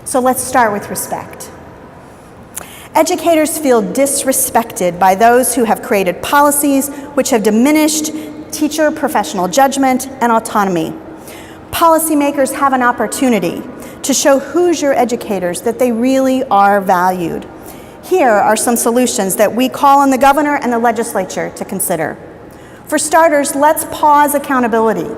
So let's start with respect. Educators feel disrespected by those who have created policies which have diminished teacher professional judgment and autonomy. Policymakers have an opportunity to show Hoosier educators that they really are valued. Here are some solutions that we call on the governor and the legislature to consider. For starters, let's pause accountability.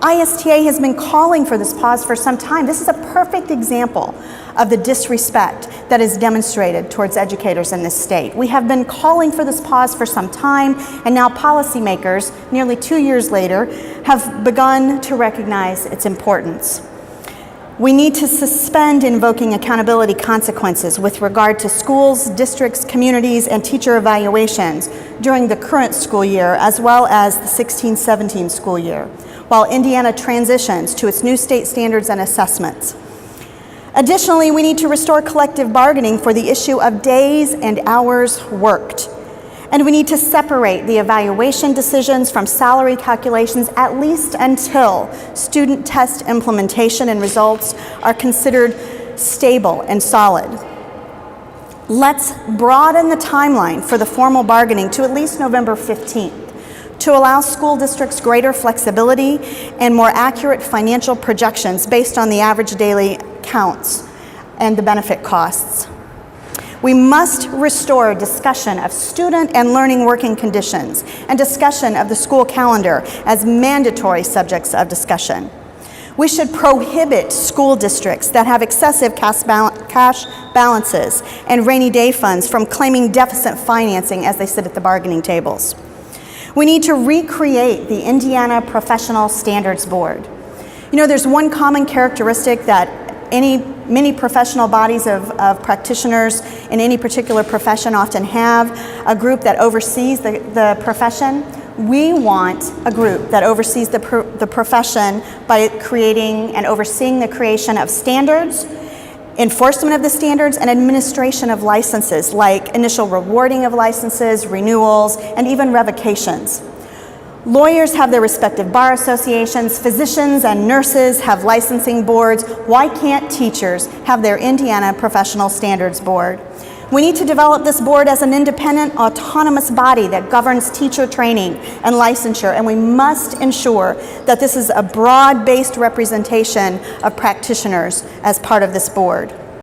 ISTA has been calling for this pause for some time. This is a perfect example of the disrespect that is demonstrated towards educators in this state. We have been calling for this pause for some time, and now policymakers, nearly 2 years later, have begun to recognize its importance. We need to suspend invoking accountability consequences with regard to schools, districts, communities, and teacher evaluations during the current school year, as well as the 16-17 school year, while Indiana transitions to its new state standards and assessments. Additionally, we need to restore collective bargaining for the issue of days and hours worked. And we need to separate the evaluation decisions from salary calculations, at least until student test implementation and results are considered stable and solid. Let's broaden the timeline for the formal bargaining to at least November 15th to allow school districts greater flexibility and more accurate financial projections based on the average daily counts and the benefit costs. We must restore discussion of student and learning working conditions and discussion of the school calendar as mandatory subjects of discussion. We should prohibit school districts that have excessive cash balances and rainy day funds from claiming deficit financing as they sit at the bargaining tables. We need to recreate the Indiana Professional Standards Board. You know, there's one common characteristic that many professional bodies of practitioners in any particular profession often have, a group that oversees the profession. We want a group that oversees the profession by creating and overseeing the creation of standards, enforcement of the standards, and administration of licenses, like initial rewarding of licenses, renewals, and even revocations. Lawyers have their respective bar associations, physicians and nurses have licensing boards. Why can't teachers have their Indiana Professional Standards Board? We need to develop this board as an independent, autonomous body that governs teacher training and licensure, and we must ensure that this is a broad-based representation of practitioners as part of this board.